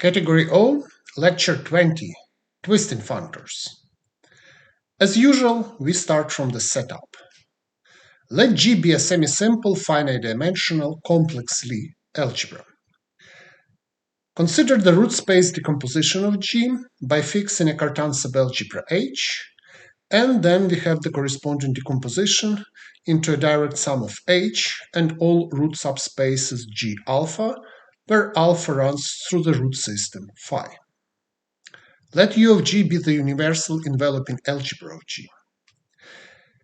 Category O, Lecture 20, Twisting Functors. As usual, we start from the setup. Let G be a semi-simple, finite-dimensional, complex Lie algebra. Consider the root space decomposition of G by fixing a Cartan subalgebra H, and then we have the corresponding decomposition into a direct sum of H and all root subspaces G alpha, where alpha runs through the root system phi. Let U of G be the universal enveloping algebra of G.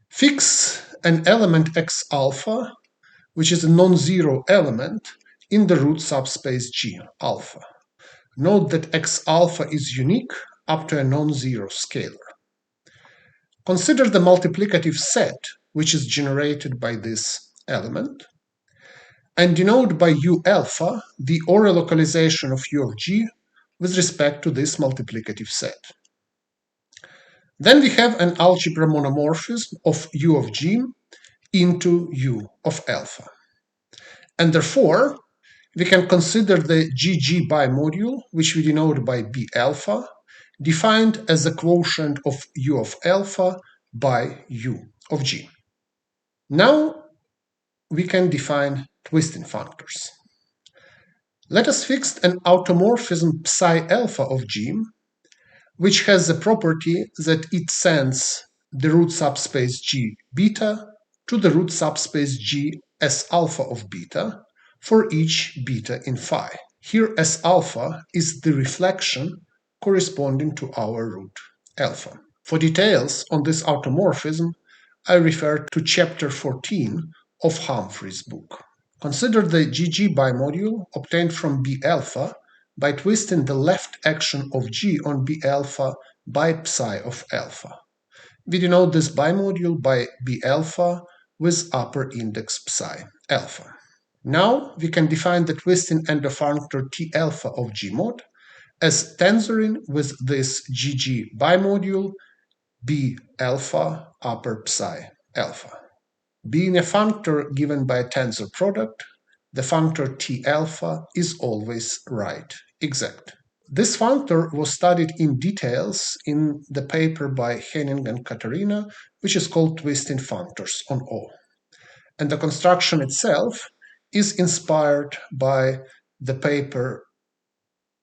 Fix an element X alpha, which is a non-zero element, in the root subspace G alpha. Note that X alpha is unique up to a non-zero scalar. Consider the multiplicative set which is generated by this element, and denote by U alpha the Ore localization of U of G with respect to this multiplicative set. Then we have an algebra monomorphism of U of G into U of alpha. And therefore, we can consider the GG bimodule, which we denote by B alpha, defined as a quotient of U of alpha by U of G. Now we can define twisting functors. Let us fix an automorphism psi alpha of G, which has the property that it sends the root subspace G beta to the root subspace G S alpha of beta for each beta in phi. Here S alpha is the reflection corresponding to our root alpha. For details on this automorphism, I refer to chapter 14 of Humphrey's book. Consider the GG bimodule obtained from B alpha by twisting the left action of G on B alpha by psi of alpha. We denote this bimodule by B alpha with upper index psi alpha. Now we can define the twisting endofunctor T alpha of G mod as tensoring with this GG bimodule B alpha upper psi alpha. Being a functor given by a tensor product, the functor T alpha is always right exact. This functor was studied in details in the paper by Henning and Katarina, which is called Twisting Functors on O. And the construction itself is inspired by the paper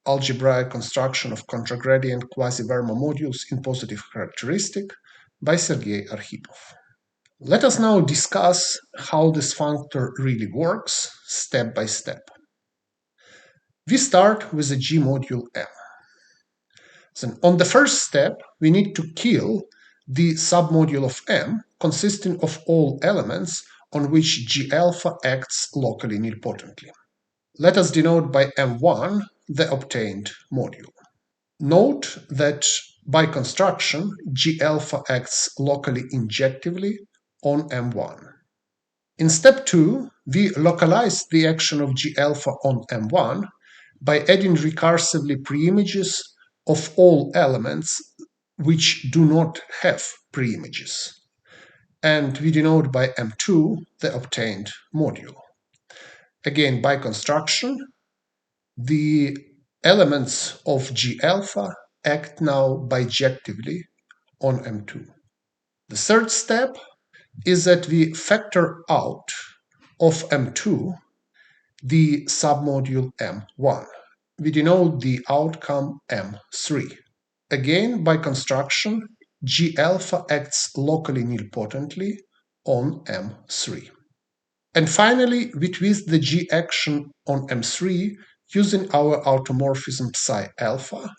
Algebraic Construction of Contragradient Quasi-Verma Modules in Positive Characteristic by Sergei Arkhipov. Let us now discuss how this functor really works, step by step. We start with the G module M. So on the first step, we need to kill the submodule of M consisting of all elements on which G alpha acts locally nilpotently. Let us denote by M1 the obtained module. Note that by construction, G alpha acts locally injectively on M1. In step 2, we localize the action of G alpha on M1 by adding recursively preimages of all elements which do not have preimages. And we denote by M2 the obtained module. Again, by construction, the elements of G alpha act now bijectively on M2. The third step is that we factor out of M2 the submodule M1. We denote the outcome M3. Again, by construction, G alpha acts locally nilpotently on M3. And finally, we twist the G action on M3 using our automorphism psi alpha,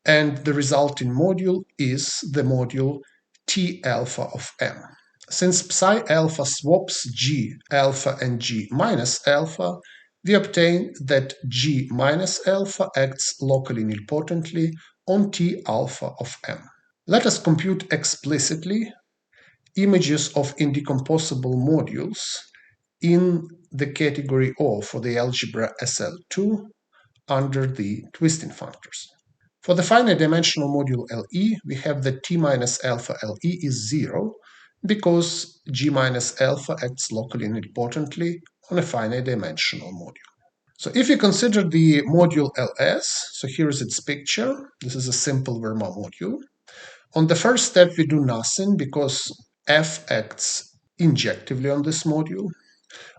and the resulting module is the module T alpha of M. Since psi alpha swaps G alpha and G minus alpha, we obtain that G minus alpha acts locally nilpotently on T alpha of M. Let us compute explicitly images of indecomposable modules in the category O for the algebra SL2 under the twisting functors. For the finite dimensional module LE, we have that T minus alpha LE is 0 because G minus alpha acts locally nilpotently on a finite dimensional module. So if you consider the module LS, so here is its picture. This is a simple Verma module. On the first step, we do nothing because F acts injectively on this module.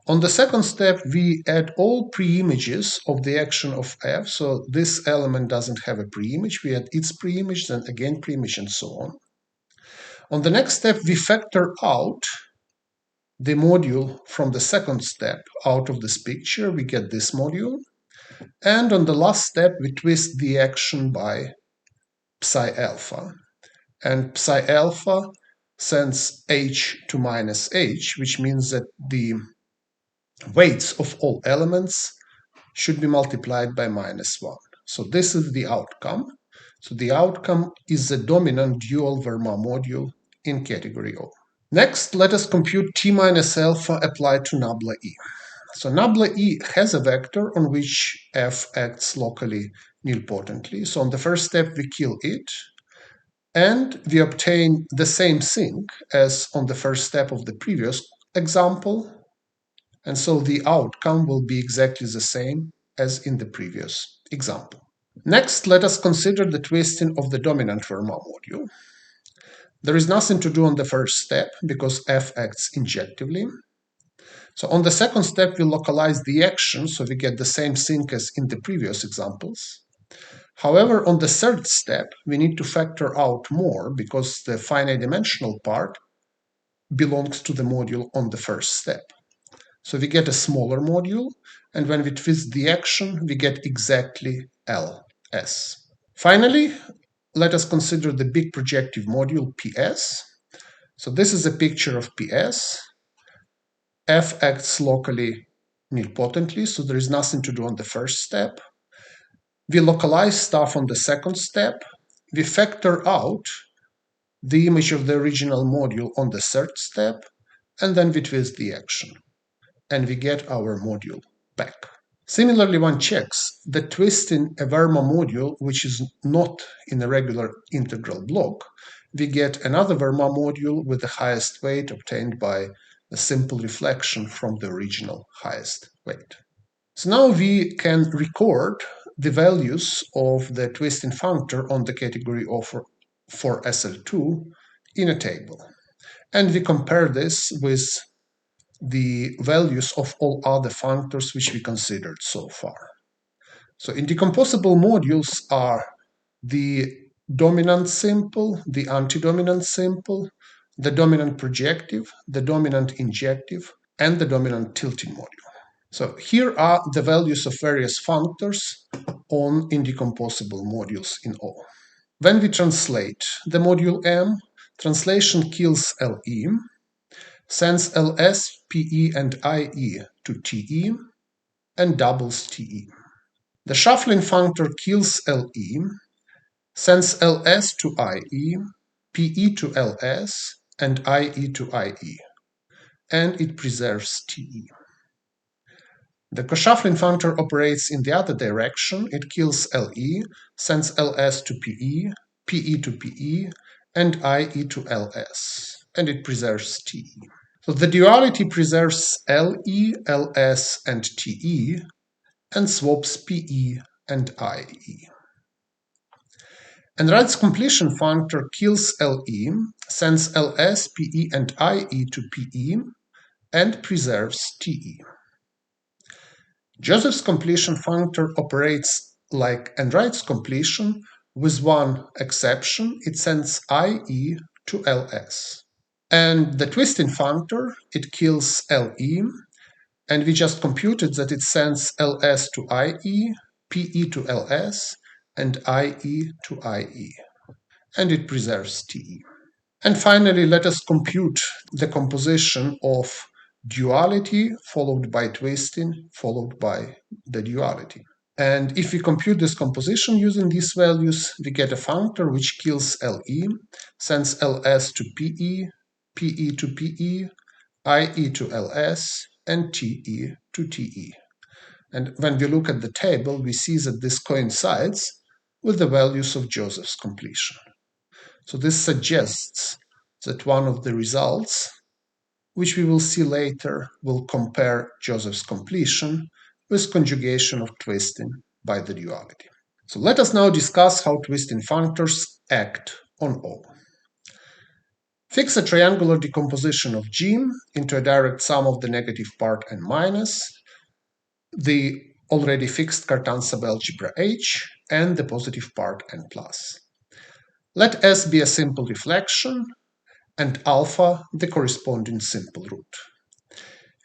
On the second step, we add all preimages of the action of F. So this element doesn't have a preimage. We add its preimage, then again preimage, and so on. On the next step, we factor out the module from the second step out of this picture. We get this module. And on the last step, we twist the action by psi alpha. And psi alpha sends h to minus h, which means that the weights of all elements should be multiplied by minus 1. So this is the outcome. So the outcome is the dominant dual Verma module in category O. Next, let us compute T minus alpha applied to nabla E. So nabla E has a vector on which F acts locally nilpotently. So on the first step, we kill it, and we obtain the same thing as on the first step of the previous example. And so the outcome will be exactly the same as in the previous example. Next, let us consider the twisting of the dominant Verma module. There is nothing to do on the first step because F acts injectively. So on the second step, we localize the action, so we get the same thing as in the previous examples. However, on the third step, we need to factor out more because the finite dimensional part belongs to the module on the first step. So we get a smaller module, and when we twist the action, we get exactly LS. Finally, let us consider the big projective module PS. So this is a picture of PS. F acts locally nilpotently, so there is nothing to do on the first step. We localize stuff on the second step. We factor out the image of the original module on the third step, and then we twist the action. And we get our module back. Similarly, one checks that twisting a Verma module, which is not in a regular integral block, we get another Verma module with the highest weight obtained by a simple reflection from the original highest weight. So now we can record the values of the twisting functor on the category of for SL2 in a table. And we compare this with the values of all other functors which we considered so far. So indecomposable modules are the dominant simple, the anti-dominant simple, the dominant projective, the dominant injective, and the dominant tilting module. So here are the values of various functors on indecomposable modules in O. When we translate the module M, translation kills LE, sends LS, PE, and IE to TE, and doubles TE. The shuffling functor kills LE, sends LS to IE, PE to LS, and IE to IE, and it preserves TE. The coshuffling functor operates in the other direction. It kills LE, sends LS to PE, PE to PE, and IE to LS, and it preserves TE. So the duality preserves LE, LS, and TE, and swaps PE and IE. And Wright's completion functor kills LE, sends LS, PE, and IE to PE, and preserves TE. Joseph's completion functor operates like Enright's completion with one exception. It sends IE to LS. And the twisting functor, it kills LE, and we just computed that it sends LS to IE, PE to LS, and IE to IE, and it preserves TE. And finally, let us compute the composition of duality followed by twisting followed by the duality. And if we compute this composition using these values, we get a functor which kills LE, sends LS to PE, PE to PE, IE to LS, and TE to TE. And when we look at the table, we see that this coincides with the values of Joseph's completion. So this suggests that one of the results, which we will see later, will compare Joseph's completion with conjugation of twisting by the duality. So let us now discuss how twisting functors act on O. Fix a triangular decomposition of G into a direct sum of the negative part and minus, the already fixed Cartan subalgebra H, and the positive part and plus. Let S be a simple reflection, and alpha the corresponding simple root.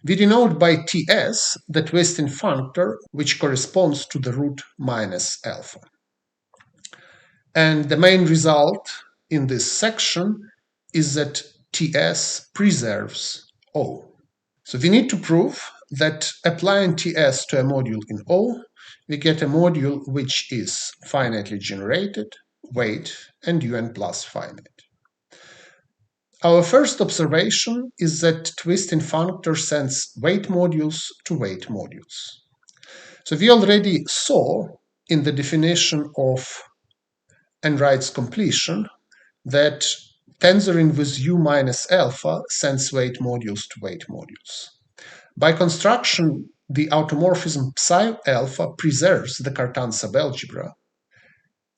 We denote by Ts the twisting functor which corresponds to the root minus alpha. And the main result in this section is that Ts preserves O. So we need to prove that applying Ts to a module in O, we get a module which is finitely generated, weight, and un plus finite. Our first observation is that twisting functor sends weight modules to weight modules. So we already saw in the definition of Enright's completion that tensoring with u minus alpha sends weight modules to weight modules. By construction, the automorphism psi alpha preserves the Cartan subalgebra.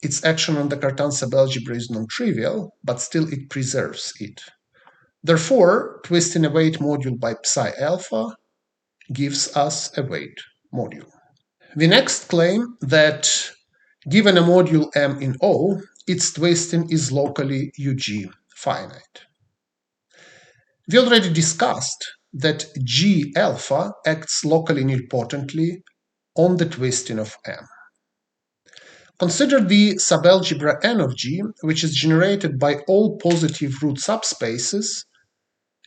Its action on the Cartan subalgebra is non-trivial, but still it preserves it. Therefore, twisting a weight module by psi alpha gives us a weight module. We next claim that given a module M in O, its twisting is locally UG finite. We already discussed that G alpha acts locally nilpotently on the twisting of M. Consider the subalgebra N of G, which is generated by all positive root subspaces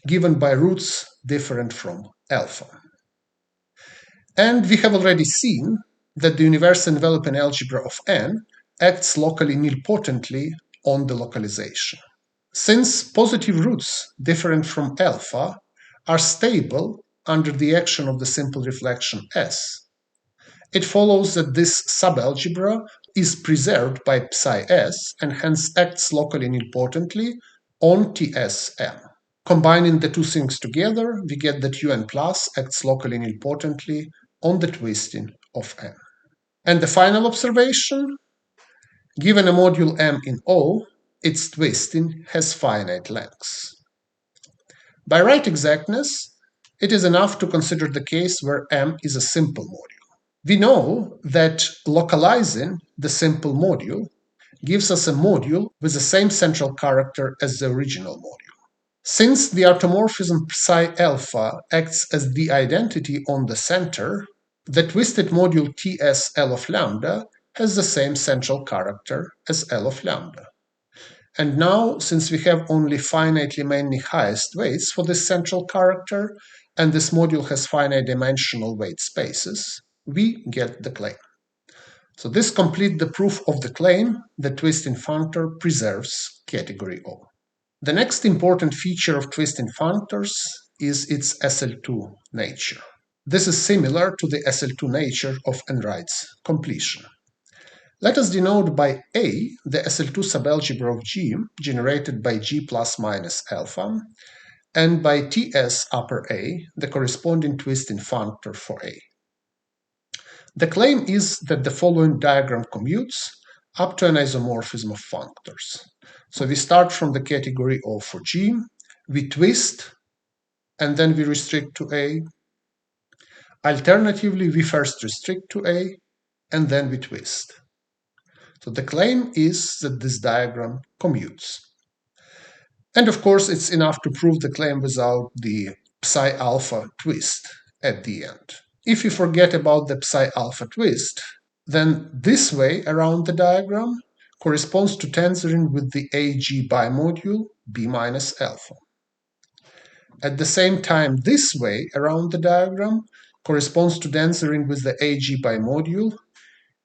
given by roots different from alpha. And we have already seen that the universal enveloping algebra of N acts locally nilpotently on the localization. Since positive roots different from alpha are stable under the action of the simple reflection S, it follows that this subalgebra is preserved by psi S and hence acts locally nilpotently on TSM. Combining the two things together, we get that un plus acts locally nilpotently on the twisting of M. And the final observation, given a module M in O, its twisting has finite lengths. By right exactness, it is enough to consider the case where M is a simple module. We know that localizing the simple module gives us a module with the same central character as the original module. Since the automorphism psi alpha acts as the identity on the center, the twisted module Ts L of lambda has the same central character as L of lambda. And now, since we have only finitely many highest weights for this central character, and this module has finite dimensional weight spaces, we get the claim. So this completes the proof of the claim that twisting functor preserves category O. The next important feature of twisting functors is its SL2 nature. This is similar to the SL2 nature of Enright's completion. Let us denote by A the SL2 subalgebra of G generated by G plus minus alpha, and by Ts upper A the corresponding twisting functor for A. The claim is that the following diagram commutes up to an isomorphism of functors. So we start from the category O for G, we twist, and then we restrict to A. Alternatively, we first restrict to A, and then we twist. So the claim is that this diagram commutes. And of course, it's enough to prove the claim without the psi alpha twist at the end. If you forget about the psi alpha twist, then this way around the diagram corresponds to tensoring with the AG bimodule B minus alpha. At the same time, this way around the diagram corresponds to tensoring with the AG bimodule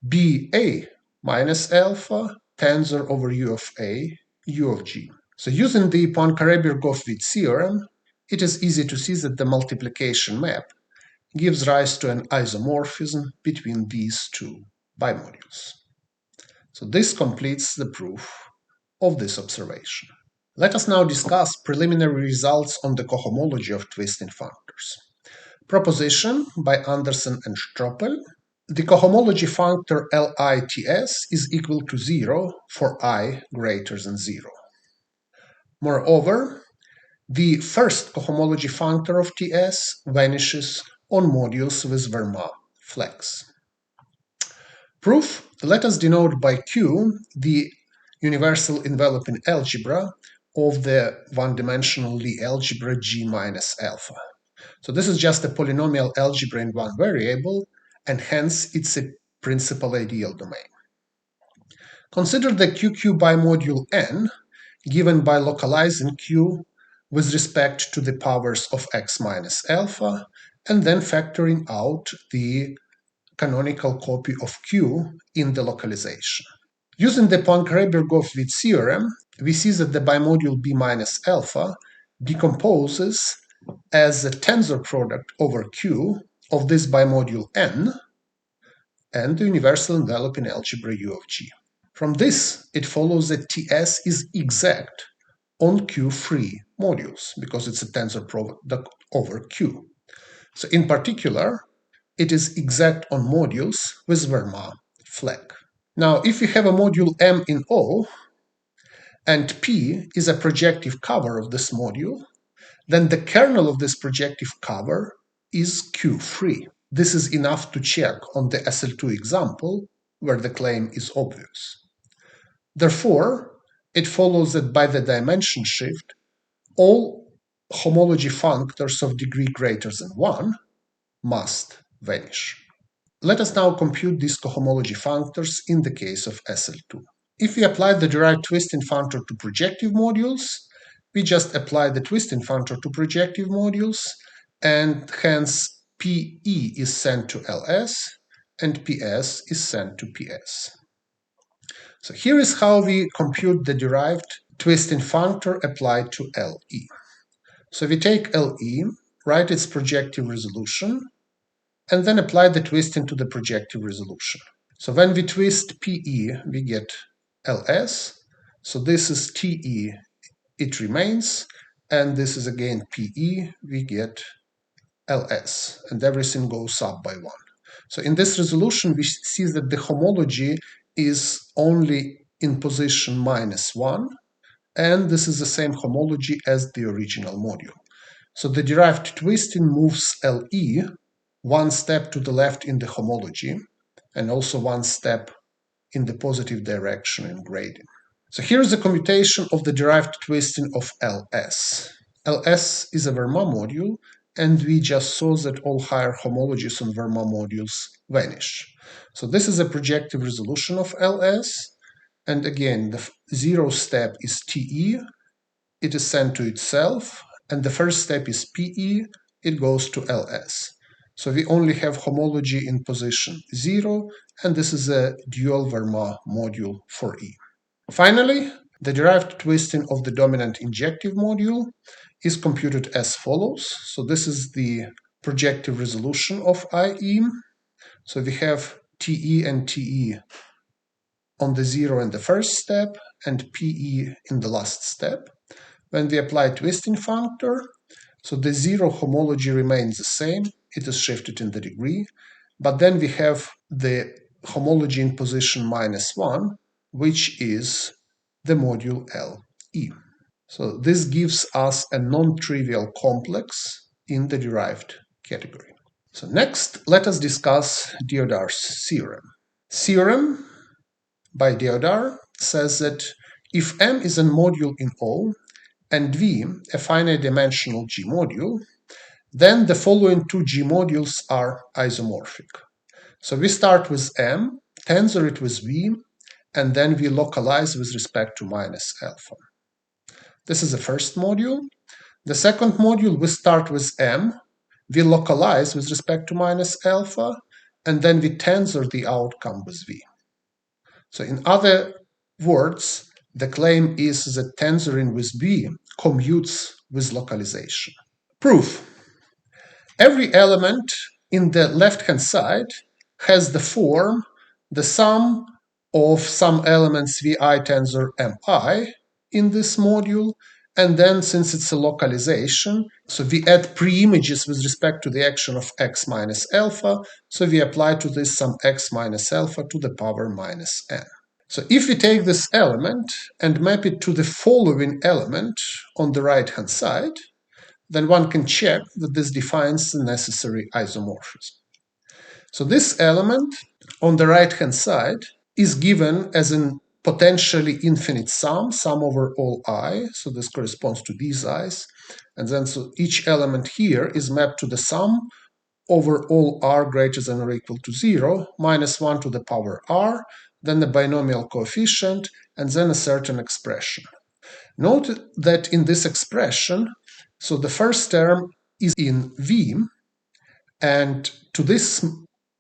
BA minus alpha tensor over U of A, U of G. So using the Poincaré-Birkhoff-Witt theorem, it is easy to see that the multiplication map gives rise to an isomorphism between these two bimodules. So this completes the proof of this observation. Let us now discuss preliminary results on the cohomology of twisting functors. Proposition by Anderson and Stroppel. The cohomology functor LITS is equal to 0 for I greater than 0. Moreover, the first cohomology functor of Ts vanishes on modules with Verma flex. Proof: let us denote by Q the universal enveloping algebra of the one-dimensional Lie algebra G minus alpha. So this is just a polynomial algebra in one variable, and hence it's a principal ideal domain. Consider the QQ bimodule n given by localizing Q with respect to the powers of x minus alpha, and then factoring out the canonical copy of Q in the localization. Using the Poincare-Bergov-Witt theorem, we see that the bimodule B minus alpha decomposes as a tensor product over Q of this bimodule n and the universal enveloping algebra U of G. From this, it follows that Ts is exact on Q-free modules because it's a tensor product over Q. So in particular, it is exact on modules with Verma flag. Now, if we have a module M in O, and P is a projective cover of this module, then the kernel of this projective cover is Q-free. This is enough to check on the SL2 example, where the claim is obvious. Therefore, it follows that by the dimension shift, all homology functors of degree greater than 1 must vanish. Let us now compute these cohomology functors in the case of SL2. If we apply the derived twisting functor to projective modules, we just apply the twisting functor to projective modules, and hence PE is sent to LS and PS is sent to PS. So here is how we compute the derived twisting functor applied to LE. So we take LE, write its projective resolution, and then apply the twisting to the projective resolution. So when we twist PE, we get LS. So this is TE, it remains, and this is again PE, we get LS, and everything goes up by 1. So in this resolution, we see that the homology is only in position -1, and this is the same homology as the original module. So the derived twisting moves LE one step to the left in the homology, and also one step in the positive direction in gradient. So here is the commutation of the derived twisting of LS. LS is a Verma module, and we just saw that all higher homologies on Verma modules vanish. So this is a projective resolution of LS, and again, the 0 step is TE, it is sent to itself, and the first step is PE, it goes to LS. So we only have homology in position 0, and this is a dual Verma module for E. Finally, the derived twisting of the dominant injective module is computed as follows. So this is the projective resolution of IE. So we have TE and TE on the 0 in the first step and PE in the last step. When we apply twisting functor, so the 0 homology remains the same, it is shifted in the degree, but then we have the homology in position -1, which is the module LE. So this gives us a non-trivial complex in the derived category. So next, let us discuss Deodhar's theorem. Theorem by Deodhar says that if M is a module in O and V a finite dimensional G module, then the following two G modules are isomorphic. So we start with M, tensor it with V, and then we localize with respect to -alpha. This is the first module. The second module, we start with M, we localize with respect to -alpha, and then we tensor the outcome with V. So in other words, the claim is that tensoring with V commutes with localization. Proof. Every element in the left-hand side has the form, the sum of some elements Vi tensor Mi in this module, And then, since it's a localization, so we add pre-images with respect to the action of x minus alpha, so we apply to this some x minus alpha to the power minus n. So if we take this element and map it to the following element on the right-hand side, then one can check that this defines the necessary isomorphism. So this element on the right-hand side is given as a potentially infinite sum over all I, so this corresponds to these i's, and then so each element here is mapped to the sum over all r greater than or equal to 0, minus 1 to the power r, then the binomial coefficient, and then a certain expression. Note that in this expression, so the first term is in v, and to this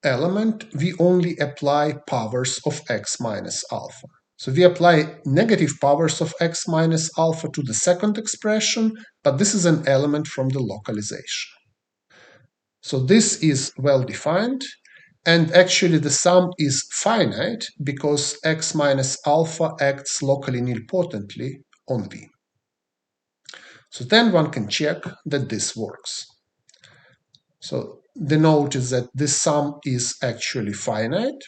element, we only apply powers of x minus alpha. So we apply negative powers of x minus alpha to the second expression, but this is an element from the localization. So this is well defined, and actually the sum is finite because x minus alpha acts locally nilpotently on V. So then one can check that this works. So the note is that this sum is actually finite,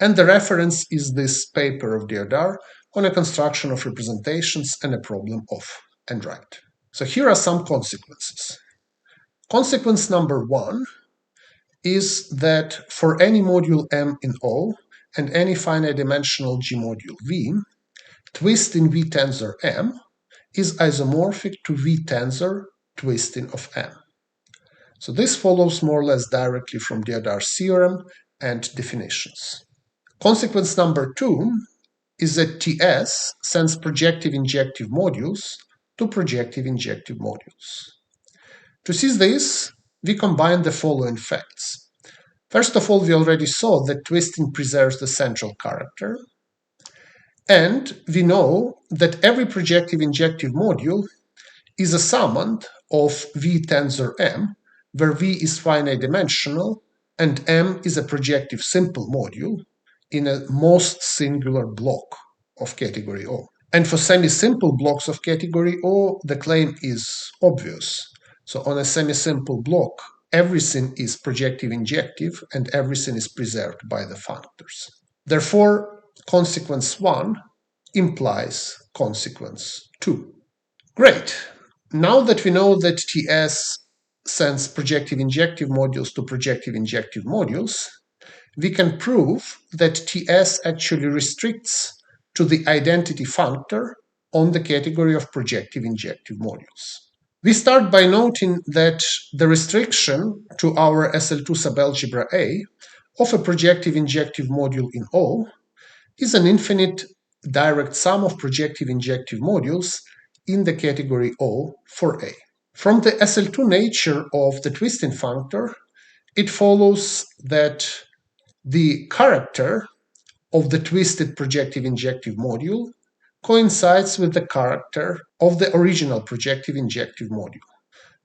and the reference is this paper of Deodhar on a construction of representations and a problem of and right. So here are some consequences. Consequence number 1 is that for any module M in O and any finite dimensional G module V, twist in V tensor M is isomorphic to V tensor twisting of M. So this follows more or less directly from Deodhar's theorem and definitions. Consequence number 2 is that TS sends projective injective modules to projective injective modules. To see this, we combine the following facts. First of all, we already saw that twisting preserves the central character, and we know that every projective injective module is a summand of V tensor M, where V is finite dimensional and M is a projective simple module in a most singular block of category O. And for semi-simple blocks of category O, the claim is obvious. So on a semi-simple block, everything is projective injective and everything is preserved by the functors. Therefore, consequence 1 implies consequence 2. Great. Now that we know that TS sends projective injective modules to projective injective modules, we can prove that TS actually restricts to the identity functor on the category of projective injective modules. We start by noting that the restriction to our SL2 subalgebra A of a projective injective module in O is an infinite direct sum of projective injective modules in the category O for A. From the SL2 nature of the twisting functor, it follows that the character of the twisted projective injective module coincides with the character of the original projective injective module.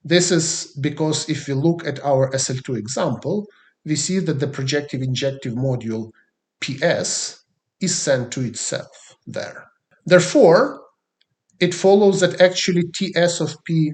This is because if we look at our SL2 example, we see that the projective injective module PS is sent to itself there. Therefore, it follows that actually TS of P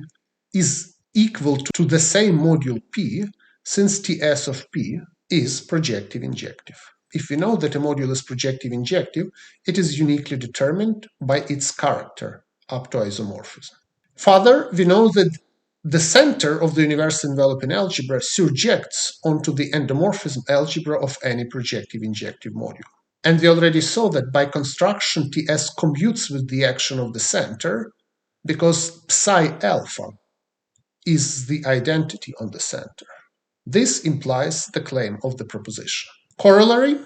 is equal to the same module P, since TS of P is projective injective. If we know that a module is projective injective, it is uniquely determined by its character up to isomorphism. Further, we know that the center of the universal enveloping algebra surjects onto the endomorphism algebra of any projective injective module. And we already saw that by construction, TS commutes with the action of the center because psi alpha is the identity on the center. This implies the claim of the proposition. Corollary,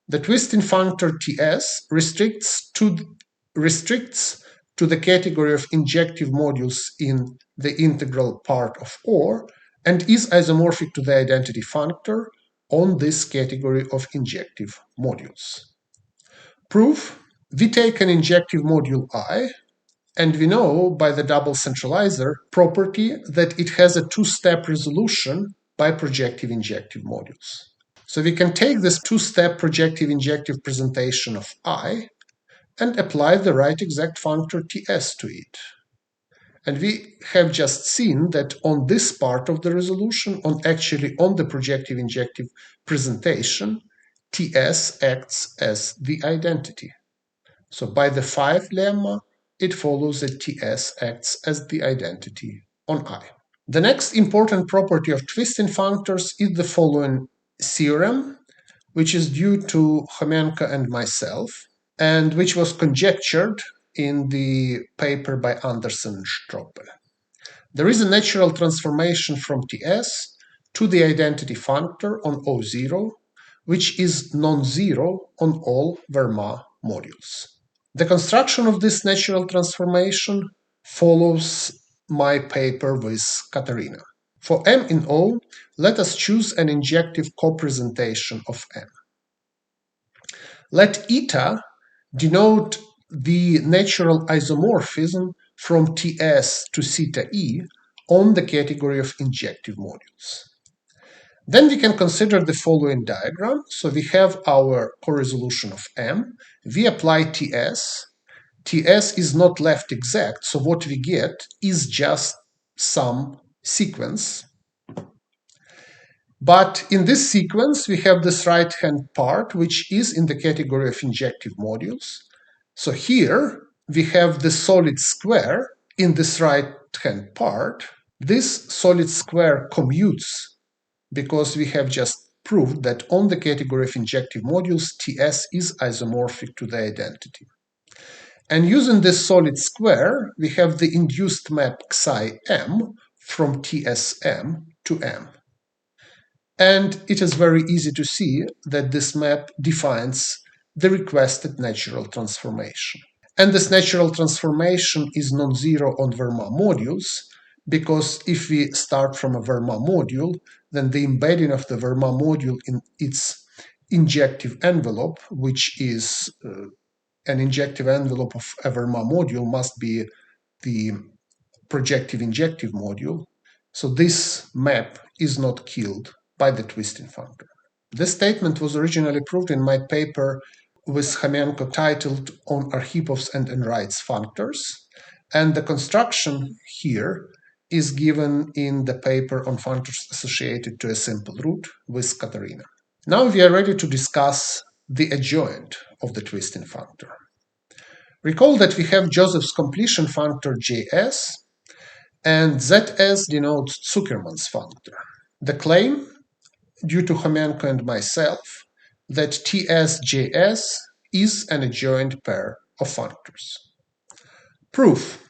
the twisting functor TS restricts to the category of injective modules in the integral part of OR and is isomorphic to the identity functor on this category of injective modules. Proof, we take an injective module I, and we know by the double centralizer property that it has a two-step resolution by projective injective modules. So we can take this two-step projective injective presentation of I, and apply the right exact functor Ts to it. And we have just seen that on this part of the resolution, on the projective injective presentation, Ts acts as the identity. So by the 5 lemma, it follows that Ts acts as the identity on I. The next important property of twisting functors is the following theorem, which is due to Homenko and myself, and which was conjectured in the paper by Anderson and Stroppel. There is a natural transformation from Ts to the identity functor on O0, which is non-zero on all Verma modules. The construction of this natural transformation follows my paper with Katarina. For M in O, let us choose an injective co-presentation of M. Let eta denote the natural isomorphism from Ts to theta E on the category of injective modules. Then we can consider the following diagram. So we have our co-resolution of M. We apply Ts. Ts is not left exact, so what we get is just some sequence. But in this sequence, we have this right-hand part, which is in the category of injective modules. So here, we have the solid square in this right-hand part. This solid square commutes because we have just proved that on the category of injective modules, Ts is isomorphic to the identity. And using this solid square, we have the induced map xi m from Tsm to M. And it is very easy to see that this map defines the requested natural transformation. And this natural transformation is non-zero on Verma modules, because if we start from a Verma module, then the embedding of the Verma module in its injective envelope, which is an injective envelope of a Verma module, must be the projective injective module. So this map is not killed by the twisting functor. This statement was originally proved in my paper with Homenko titled On Archipov's and Enright's Functors, and the construction here is given in the paper on functors associated to a simple root with Katarina. Now we are ready to discuss the adjoint of the twisting functor. Recall that we have Joseph's completion functor Js, and Zs denotes Zuckerman's functor. The claim, due to Homenko and myself, that Tsjs is an adjoint pair of functors. Proof.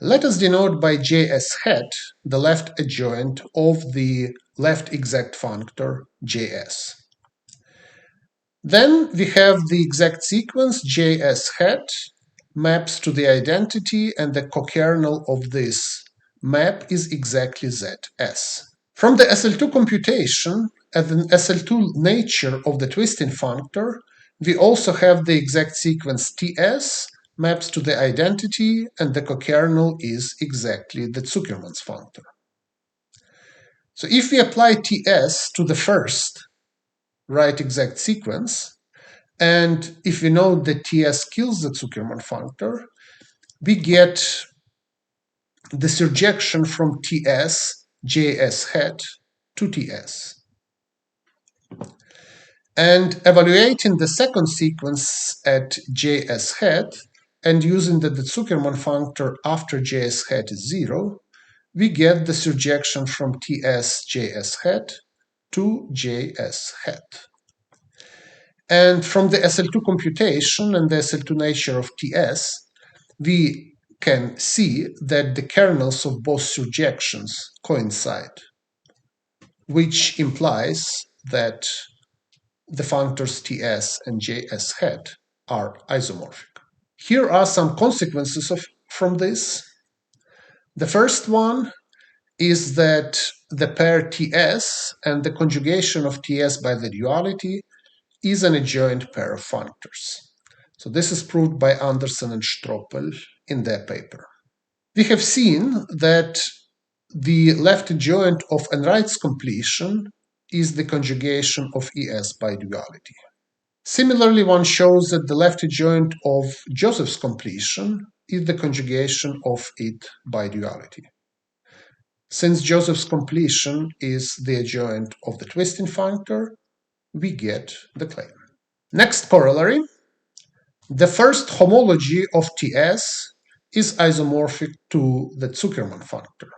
Let us denote by Js hat the left adjoint of the left exact functor Js. Then we have the exact sequence Js hat maps to the identity, and the cokernel of this map is exactly Zs. From the SL2 computation and the SL2 nature of the twisting functor, we also have the exact sequence Ts maps to the identity, and the cokernel is exactly the Zuckerman's functor. So if we apply Ts to the first right exact sequence, and if we know that Ts kills the Zuckerman functor, we get the surjection from Ts Js hat to Ts. And evaluating the second sequence at Js hat and using the Zuckerman functor after Js hat is 0, we get the surjection from Ts Js hat to Js hat. And from the SL2 computation and the SL2 nature of Ts, we can see that the kernels of both surjections coincide, which implies that the functors Ts and Js hat are isomorphic. Here are some consequences from this. The first one is that the pair Ts and the conjugation of Ts by the duality is an adjoint pair of functors. So this is proved by Anderson and Stroppel in their paper. We have seen that the left adjoint of Enright's completion is the conjugation of Es by duality. Similarly, one shows that the left adjoint of Joseph's completion is the conjugation of it by duality. Since Joseph's completion is the adjoint of the twisting functor, we get the claim. Next corollary. The first homology of Ts is isomorphic to the Zuckerman functor.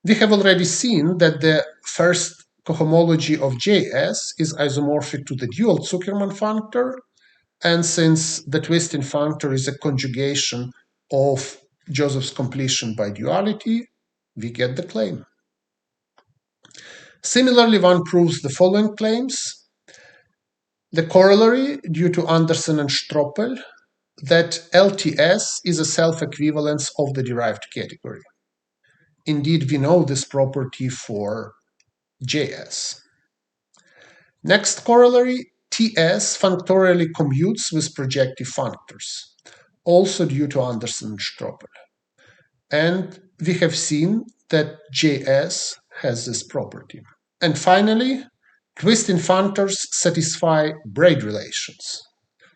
We have already seen that the first cohomology of Js is isomorphic to the dual Zuckerman functor, and since the twisting functor is a conjugation of Joseph's completion by duality, we get the claim. Similarly, one proves the following claims. The corollary, due to Anderson and Stroppel, that LTS is a self-equivalence of the derived category. Indeed, we know this property for Js. Next corollary, Ts functorially commutes with projective functors, also due to Anderson and Stroppel. And we have seen that Js has this property. And finally, twisting functors satisfy braid relations.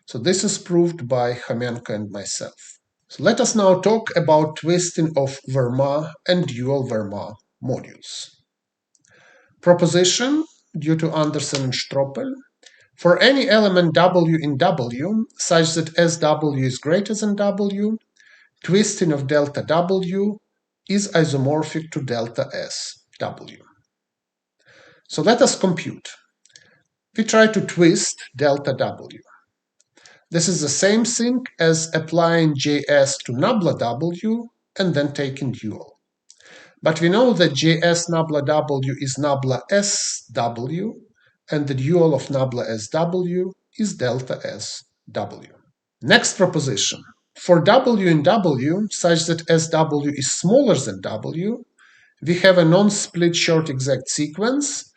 So this is proved by Homenko and myself. So let us now talk about twisting of Verma and dual Verma modules. Proposition, due to Anderson and Stroppel, for any element W in W such that SW is greater than W, twisting of delta W is isomorphic to delta SW. So let us compute. We try to twist delta W. This is the same thing as applying Js to nabla W and then taking dual. But we know that Js nabla W is nabla SW, and the dual of nabla SW is delta SW. Next proposition. For W in W such that SW is smaller than W, we have a non-split short exact sequence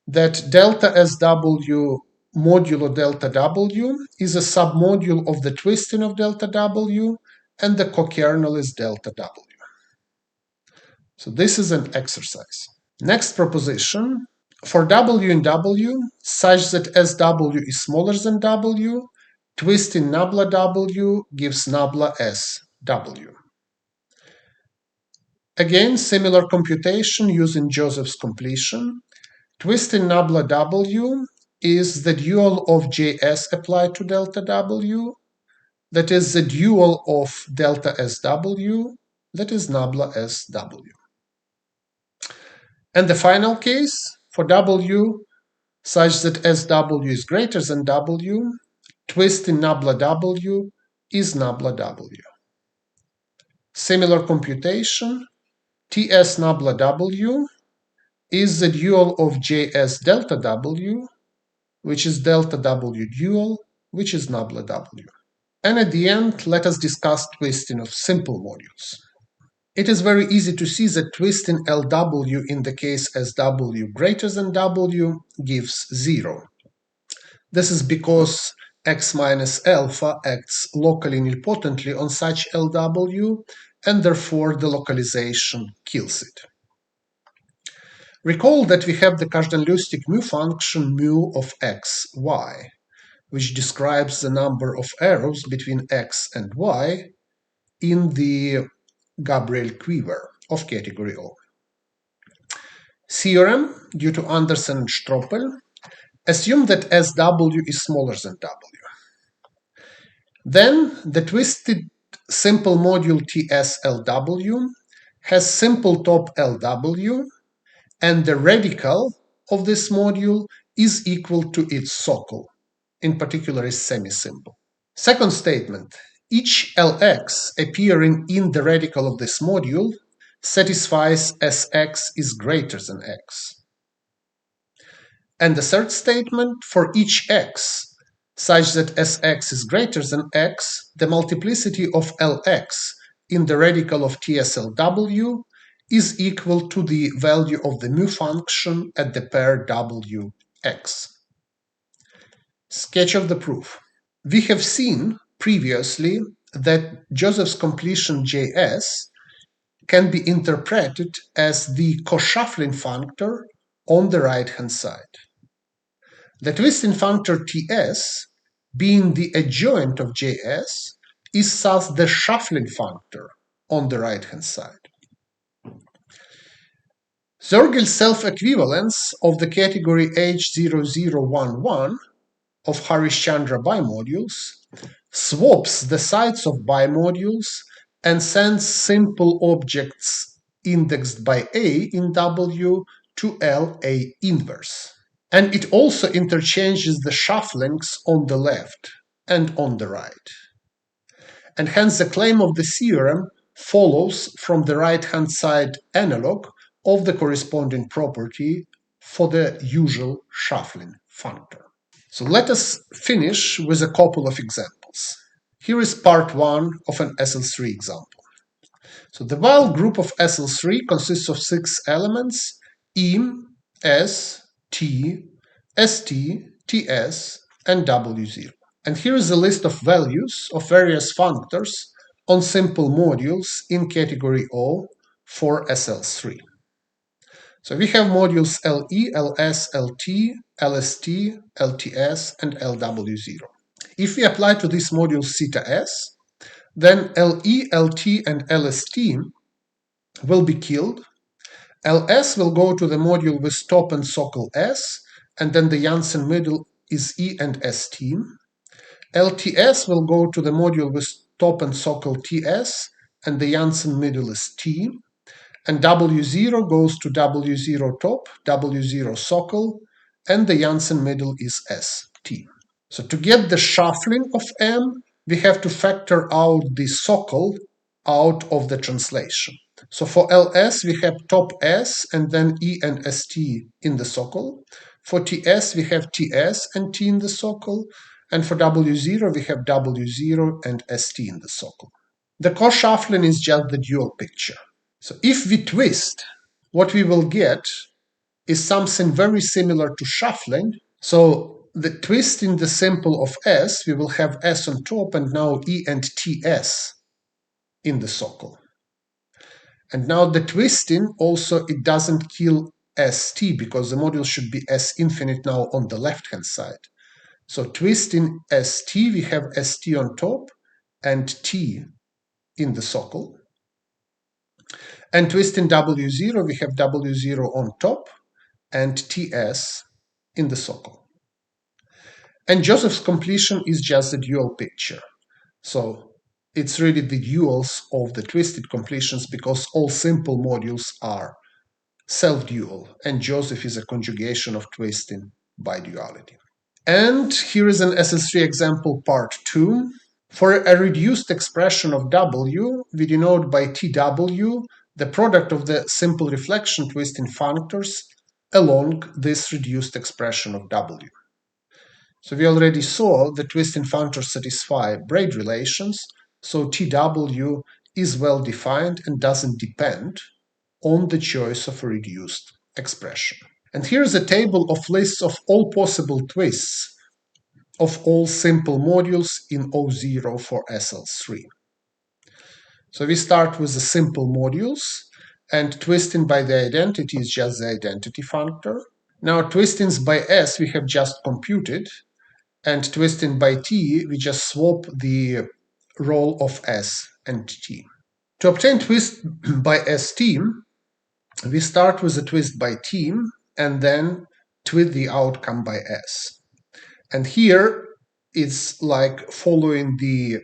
that delta SW modulo delta W is a submodule of the twisting of delta W, and the cokernel is delta W. So this is an exercise. Next proposition. For W in W such that SW is smaller than W, twisting nabla W gives nabla SW. Again, similar computation using Joseph's completion. Twisting nabla W is the dual of Js applied to delta W, that is the dual of delta SW, that is nabla SW. And the final case, for W such that SW is greater than W, twisting nabla W is nabla W. Similar computation, Ts nabla W is the dual of Js delta W, which is delta W dual, which is nabla W. And at the end, let us discuss twisting of simple modules. It is very easy to see that twisting LW in the case SW greater than W gives 0. This is because x minus alpha acts locally nilpotently on such LW, and therefore the localization kills it. Recall that we have the Kazhdan-Lusztig mu function mu of x, y, which describes the number of arrows between x and y in the Gabriel quiver of category O. Theorem, due to Anderson and Stroppel, assume that SW is smaller than W. Then the twisted simple module TSLW has simple top LW, and the radical of this module is equal to its socle, in particular is semi-simple. Second statement, each Lx appearing in the radical of this module satisfies Sx is greater than x. And the third statement, for each x such that Sx is greater than x, the multiplicity of Lx in the radical of TSLW is equal to the value of the mu function at the pair Wx. Sketch of the proof. We have seen previously that Joseph's completion Js can be interpreted as the co-shuffling functor on the right-hand side. The twisting functor Ts being the adjoint of Js, is thus the shuffling functor on the right-hand side. Zergel's self-equivalence of the category H0011 of Harishchandra bimodules swaps the sides of bimodules and sends simple objects indexed by A in W to LA inverse. And it also interchanges the shufflings on the left and on the right. And hence the claim of the theorem follows from the right-hand side analog of the corresponding property for the usual shuffling functor. So let us finish with a couple of examples. Here is part 1 of an SL3 example. So the while group of SL3 consists of 6 elements: im, s, t, st, ts, and w0. And here is a list of values of various functors on simple modules in category O for SL3. So we have modules LE, LS, LT, LST, LTS, and LW0. If we apply to these modules theta s, then LE, LT, and LST will be killed. LS will go to the module with top and socle S, and then the Janssen middle is E and ST. LTS will go to the module with top and socle TS, and the Janssen middle is T. And W0 goes to W0 top, W0 socle, and the Janssen middle is ST. So to get the shuffling of M, we have to factor out the socle out of the translation. So for LS, we have top S and then E and ST in the socle. For TS, we have TS and T in the socle. And for W0, we have W0 and ST in the socle. The co-shuffling is just the dual picture. So if we twist, what we will get is something very similar to shuffling. So the twist in the symbol of S, we will have S on top and now E and TS in the socle. And now the twisting also, it doesn't kill ST because the module should be S infinite now on the left-hand side. So twisting ST, we have ST on top and T in the socle. And twisting W0, we have W0 on top and TS in the socle. And Joseph's completion is just a dual picture. So it's really the duals of the twisted completions because all simple modules are self-dual, and Joseph is a conjugation of twisting by duality. And here is an SL3 example part 2. For a reduced expression of W, we denote by TW the product of the simple reflection twisting functors along this reduced expression of W. So we already saw the twisting functors satisfy braid relations, so TW is well defined and doesn't depend on the choice of a reduced expression. And here is a table of lists of all possible twists of all simple modules in O0 for SL3. So we start with the simple modules, and twisting by the identity is just the identity functor. Now twistings by S we have just computed, and twisting by T we just swap the role of S and T. To obtain twist by ST, we start with a twist by T and then twist the outcome by S. And here it's like following the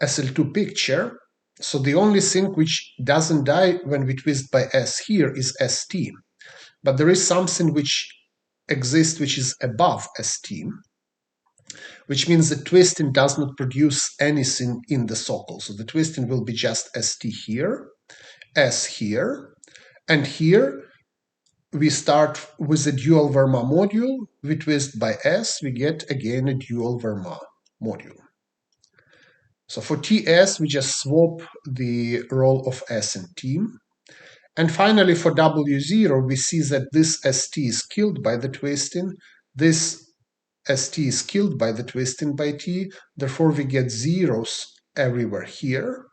SL2 picture. So the only thing which doesn't die when we twist by S here is ST. But there is something which exists which is above ST, which means the twisting does not produce anything in the socle. So the twisting will be just ST here, S here, and here we start with a dual Verma module. We twist by S, we get again a dual Verma module. So for TS, we just swap the role of S and T. And finally, for W0, we see that this ST is killed by the twisting, this ST is killed by the twisting by T, therefore we get zeros everywhere here.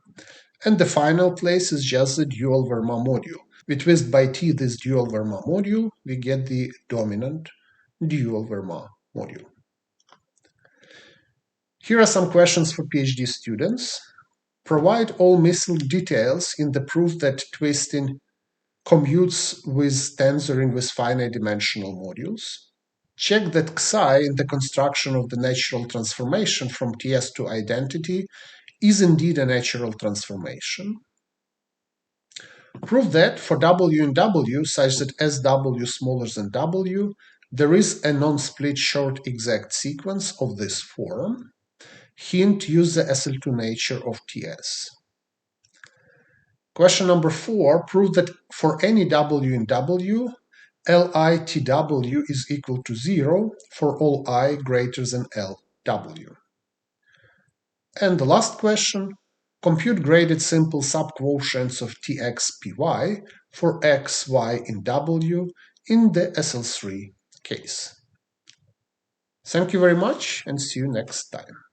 And the final place is just the dual Verma module. We twist by T this dual Verma module, we get the dominant dual Verma module. Here are some questions for PhD students. Provide all missing details in the proof that twisting commutes with tensoring with finite dimensional modules. Check that Xi in the construction of the natural transformation from TS to identity is indeed a natural transformation. Prove that for W in W such that SW smaller than W, there is a non-split short exact sequence of this form. Hint, use the SL2 nature of TS. Question number 4, prove that for any W in W, LITW is equal to 0 for all I greater than LW. And the last question, compute graded simple subquotients of TXPY for X, Y in W in the SL3 case. Thank you very much and see you next time.